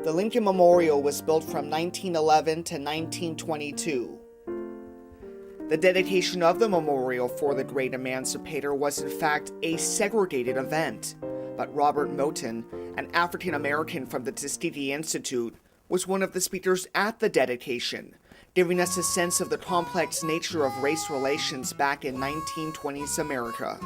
The Lincoln Memorial was built from 1911 to 1922. The dedication of the memorial for the great emancipator was in fact a segregated event, but Robert Moton, an African American from the Tuskegee Institute, was one of the speakers at the dedication, giving us a sense of the complex nature of race relations back in 1920s America.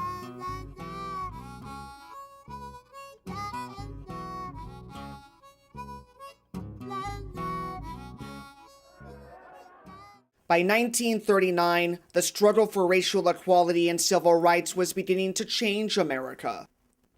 By 1939, the struggle for racial equality and civil rights was beginning to change America.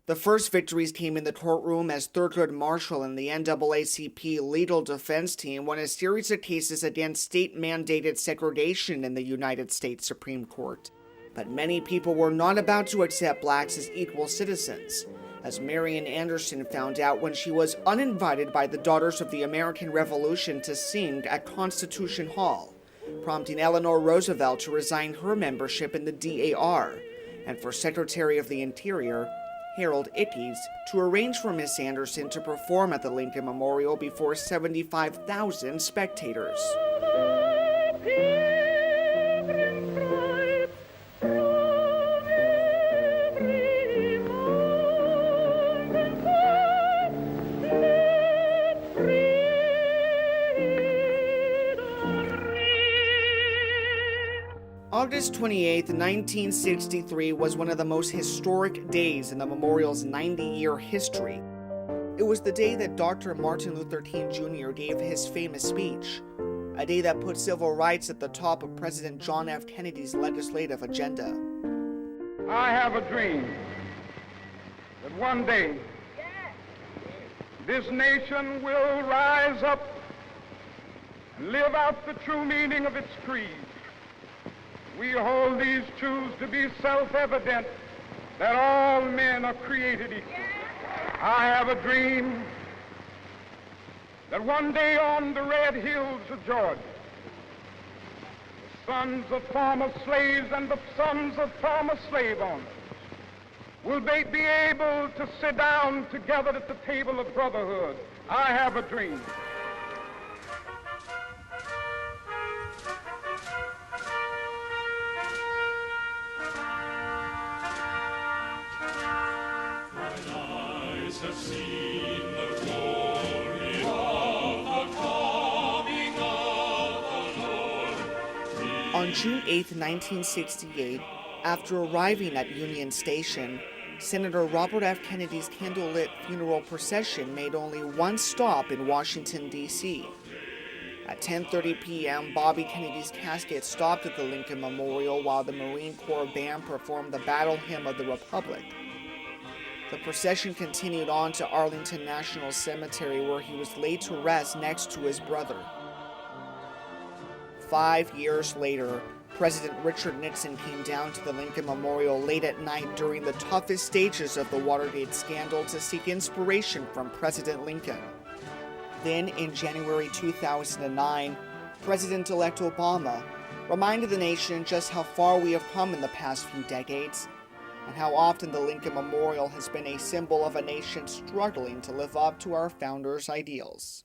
The first victories came in the courtroom as Thurgood Marshall and the NAACP legal defense team won a series of cases against state-mandated segregation in the United States Supreme Court. But many people were not about to accept blacks as equal citizens, as Marian Anderson found out when she was uninvited by the Daughters of the American Revolution to sing at Constitution Hall, prompting Eleanor Roosevelt to resign her membership in the DAR, and for Secretary of the Interior, Harold Ickes, to arrange for Miss Anderson to perform at the Lincoln Memorial before 75,000 spectators. August 28, 1963 was one of the most historic days in the memorial's 90-year history. It was the day that Dr. Martin Luther King Jr. gave his famous speech, a day that put civil rights at the top of President John F. Kennedy's legislative agenda. I have a dream that one day this nation will rise up and live out the true meaning of its creed. We hold these truths to be self-evident, that all men are created equal. I have a dream that one day on the red hills of Georgia, the sons of former slaves and the sons of former slave owners will be able to sit down together at the table of brotherhood. I have a dream. Have seen the glory of the coming of the Lord. On June 8, 1968, after arriving at Union Station, Senator Robert F. Kennedy's candlelit funeral procession made only one stop in Washington, D.C. At 10:30 p.m., Bobby Kennedy's casket stopped at the Lincoln Memorial while the Marine Corps band performed the Battle Hymn of the Republic. The procession continued on to Arlington National Cemetery, where he was laid to rest next to his brother. 5 years later, President Richard Nixon came down to the Lincoln Memorial late at night during the toughest stages of the Watergate scandal to seek inspiration from President Lincoln. Then, in January 2009, President-elect Obama reminded the nation just how far we have come in the past few decades, and how often the Lincoln Memorial has been a symbol of a nation struggling to live up to our founders' ideals.